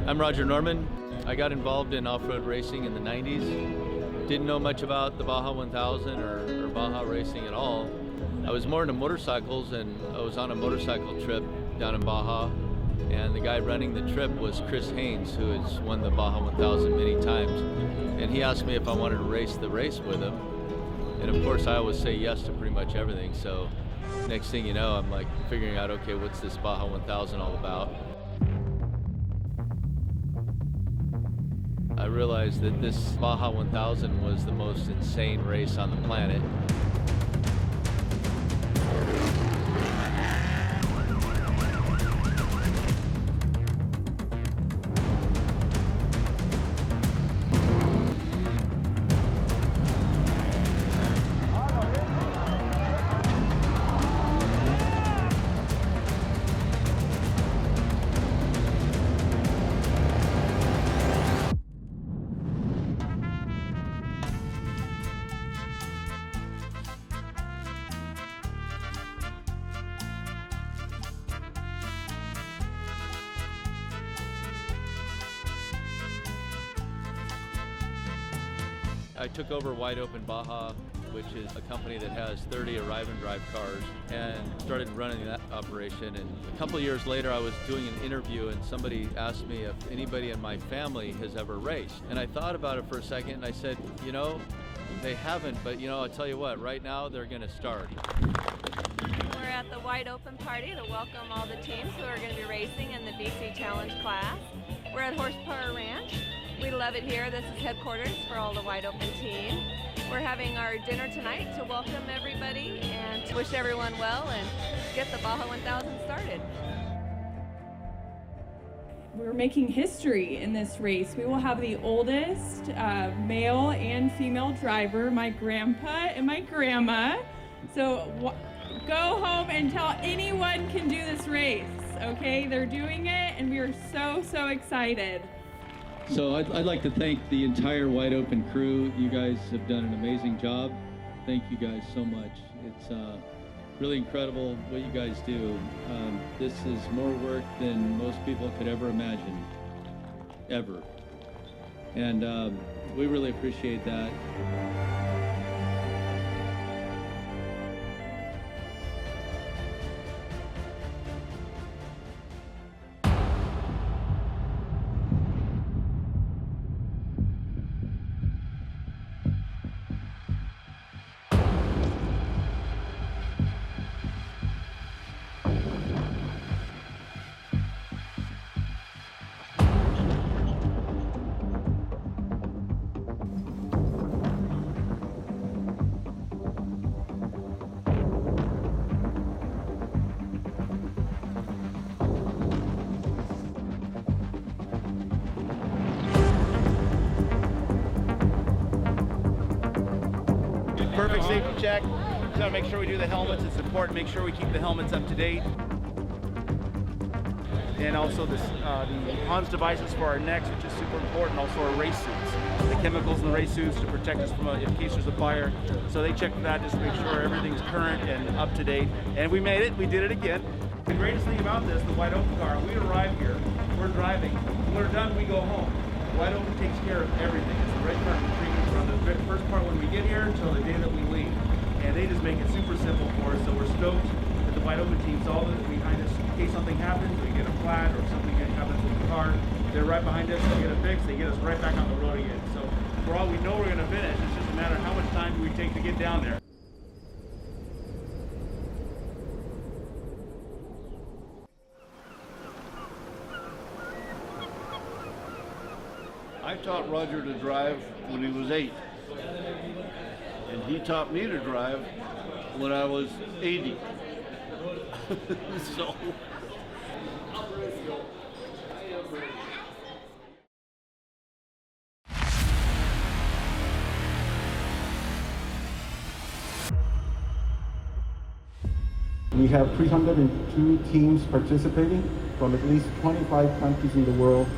I'm Roger Norman. I got involved in off-road racing in the 90s. Didn't know much about the Baja 1000 or Baja racing at all. I was more into motorcycles, and I was on a motorcycle trip down in Baja, and the guy running the trip was Chris Haynes, who has won the Baja 1000 many times. And he asked me if I wanted to race the race with him. And of course I always say yes to pretty much everything. So next thing you know, I'm like figuring out, okay, what's this Baja 1000 all about? I realized that this Baja 1000 was the most insane race on the planet. I took over Wide-Open Baja, which is a company that has 30 arrive and drive cars, and started running that operation. And a couple of years later, I was doing an interview, and somebody asked me if anybody in my family has ever raced. And I thought about it for a second, and I said, you know, they haven't, but you know, I'll tell you what, right now they're going to start. We're at the Wide-Open party to welcome all the teams who are going to be racing in the BC Challenge class. We're at Horsepower Ranch. We love it here. This is headquarters for all the Wide-Open team. We're having our dinner tonight to welcome everybody and to wish everyone well and get the Baja 1000 started. We're making history in this race. We will have the oldest male and female driver, my grandpa and my grandma. So go home and tell anyone can do this race, okay? They're doing it and we are so excited. So I'd like to thank the entire Wide-Open crew. You guys have done an amazing job. Thank you guys so much. It's really incredible what you guys do. This is more work than most people could ever imagine, ever. And we really appreciate that. Perfect safety check. Just gotta make sure we do the helmets. It's important. Make sure we keep the helmets up to date. And also the Hans devices for our necks, which is super important. Also our race suits, the chemicals in the race suits to protect us from in case there's a fire. So they check that just to make sure everything's current and up to date. And we made it. We did it again. The greatest thing about this, the Wide-Open car, we arrive here, we're driving. When we're done, we go home. Wide-Open takes care of everything. It's the right part of the treatment from the first part when we get here until the day that we leave. And they just make it super simple for us, so we're stoked that the Wide-Open team's all behind us. In case something happens, we get a flat or something happens with the car, they're right behind us, we get it fixed, they get us right back on the road again. So for all we know we're going to finish, it's just a matter of how much time do we take to get down there. I taught Roger to drive when he was 8, and he taught me to drive when I was 80. So. We have 302 teams participating from at least 25 countries in the world.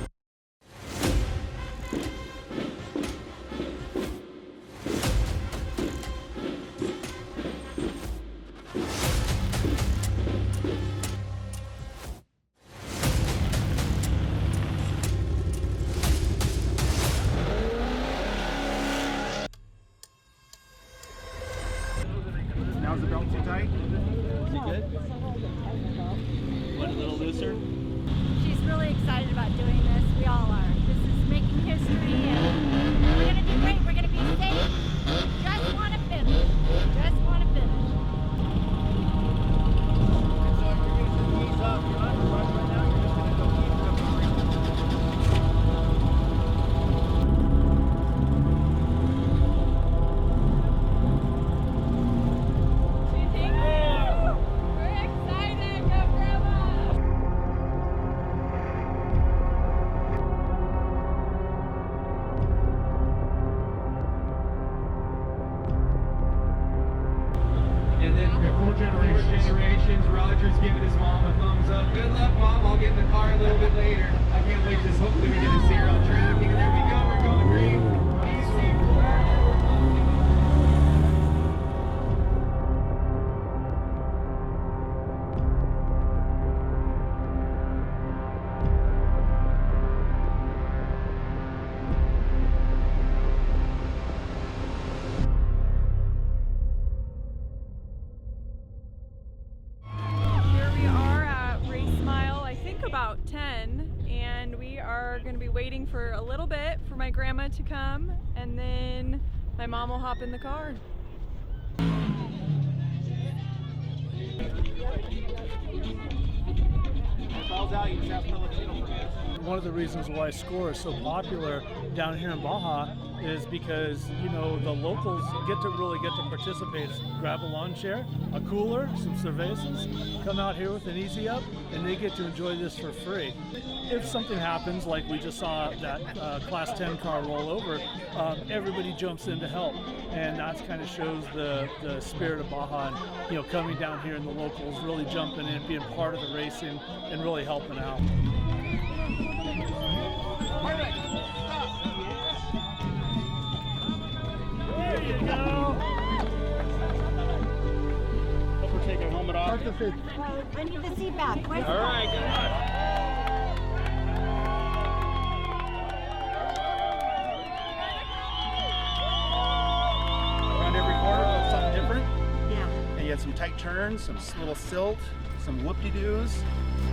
are going to be waiting for a little bit for my grandma to come, and then my mom will hop in the car. One of the reasons why SCORE is so popular down here in Baja is because, you know, the locals really get to participate. Grab a lawn chair, a cooler, some cervezas, come out here with an easy up, and they get to enjoy this for free. If something happens, like we just saw that Class 10 car roll over, everybody jumps in to help, and that kind of shows the spirit of Baja, and, you know, coming down here and the locals really jumping in, being part of the racing, and really helping out. There you go. Hope we're taking a helmet off. I need the seat back. All right, good luck. Around every corner, a little something different. Yeah. And you had some tight turns, some little silt, some whoop-de-doos.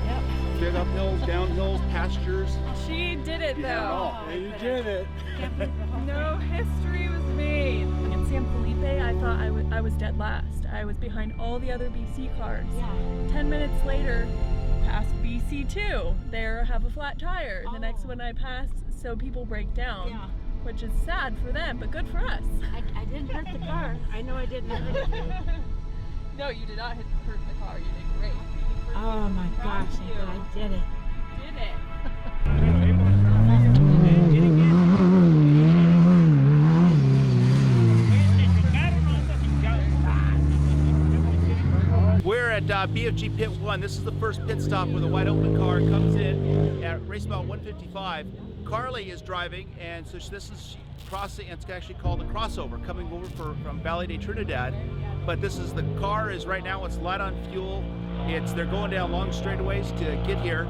Yep. Big uphills, downhills, pastures. She did it You had it though. all. Yeah, you did it. No history was made. In San Felipe, I thought I was dead last. I was behind all the other BC cars. Yeah. 10 minutes later, past BC2. They have a flat tire. The next one I passed, so people break down. Yeah. Which is sad for them, but good for us. I didn't hurt the car. I know I didn't hurt it. No, you did not hurt the car. You did great. Oh my gosh, I did it. Did it. We're at BFG Pit 1. This is the first pit stop where the wide open car comes in at race mile 155. Carly is driving, and so this is crossing, it's actually called the crossover, coming over from Valle de Trinidad. But this is, the car is right now, it's light on fuel. They're going down long straightaways to get here,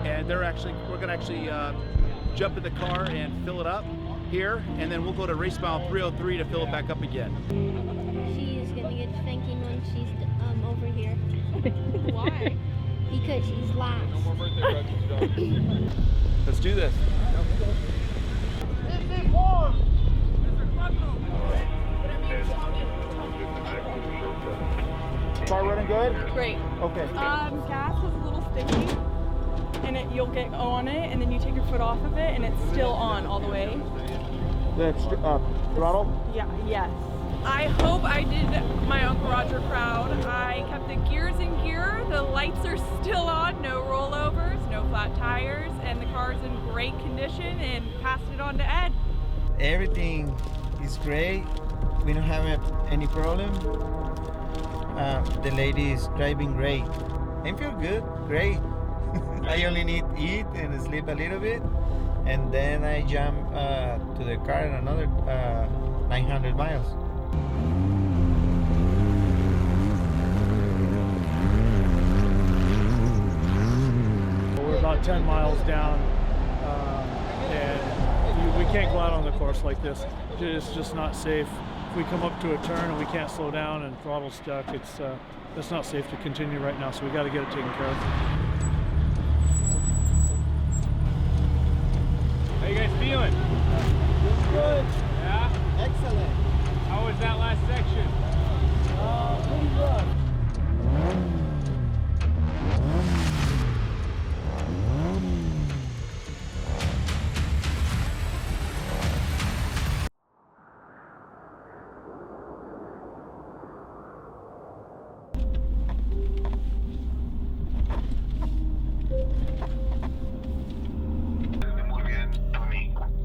and we're gonna actually jump in the car and fill it up here, and then we'll go to race mile 303 to fill it back up again. She is gonna get spanking when she's over here. Why? Because she's last. No more birthday presents, Let's do this. Car running good? Great. Okay. Gas is a little sticky, and you'll get on it, and then you take your foot off of it, and it's still on all the way. That's throttle? Yeah, yes. I hope I did my Uncle Roger proud. I kept the gears in gear, the lights are still on, no rollovers, no flat tires, and the car's in great condition, and passed it on to Ed. Everything is great. We don't have any problem. The lady is driving great. I feel good, great. I only need to eat and sleep a little bit, and then I jump to the car in another 900 miles. We're about 10 miles down, and we can't go out on the course like this. It's just not safe. If we come up to a turn and we can't slow down and throttle stuck, it's not safe to continue right now, so we got to get it taken care of. How you guys feeling? Good. Yeah? Excellent. How was that last section? Pretty rough.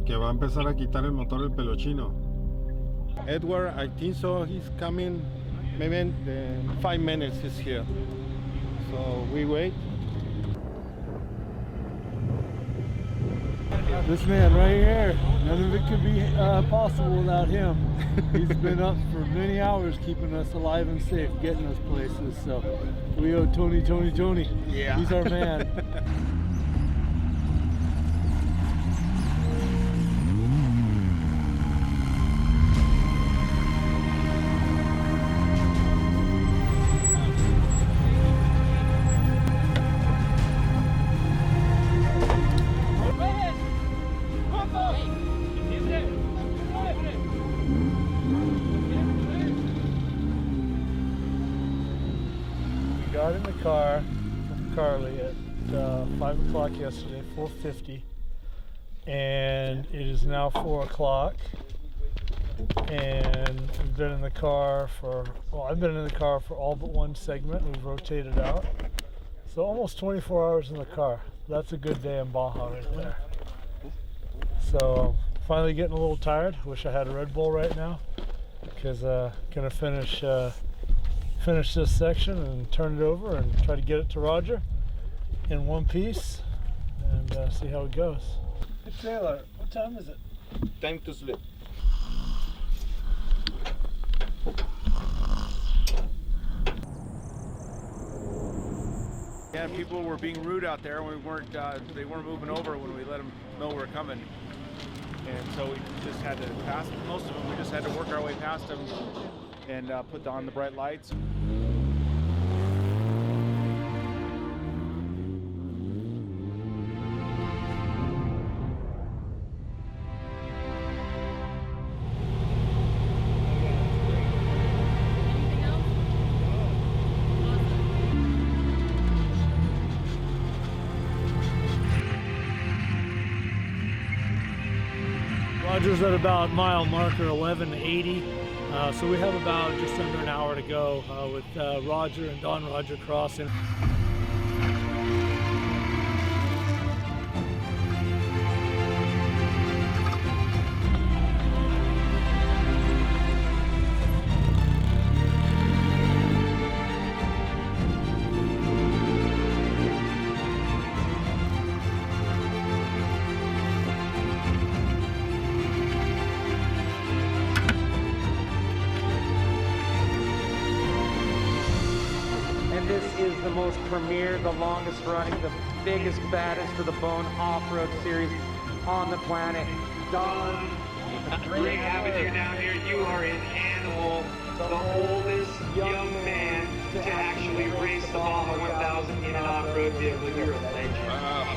Que va a empezar a quitar el motor el pelochino. Edward, I think so. He's coming. Maybe in 5 minutes he's here. So we wait. This man right here, none of it could be possible without him. He's been up for many hours keeping us alive and safe, getting us places. So we owe Tony. Yeah. He's our man. car from Carly at 5 o'clock yesterday, 4:50, and it is now 4 o'clock. And we've been in the car for, well, I've been in the car for all but one segment. We've rotated out. So almost 24 hours in the car. That's a good day in Baja right there. So finally getting a little tired. Wish I had a Red Bull right now, because gonna finish this section and turn it over and try to get it to Roger in one piece and see how it goes. Hey Taylor, what time is it? Time to sleep. Yeah, people were being rude out there. We weren't. They weren't moving over when we let them know we were coming, and so we just had to pass most of them. We just had to work our way past them and put on the bright lights. Roger's at about mile marker 1180, so we have about just under an hour to go with Roger and Don Roger crossing. This is the most premier, the longest running, the biggest, baddest to the bone off-road series on the planet. Don, great having you down here. You are an animal, the oldest young man to actually race the Baja 1000 in an off-road vehicle. You're a legend.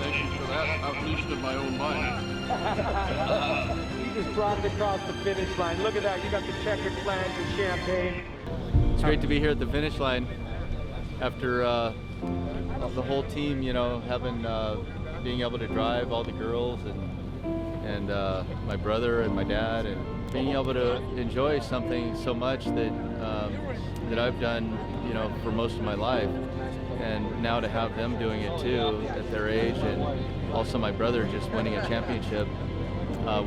Thank you for that. I've boosted my own mind. You just brought it across the finish line. Look at that. You got the checkered flags and champagne. It's great to be here at the finish line after the whole team, you know, being able to drive, all the girls and my brother and my dad, and being able to enjoy something so much that I've done, you know, for most of my life, and now to have them doing it too at their age, and also my brother just winning a championship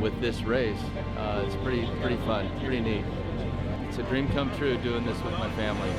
with this race. It's pretty fun, pretty neat. It's a dream come true doing this with my family.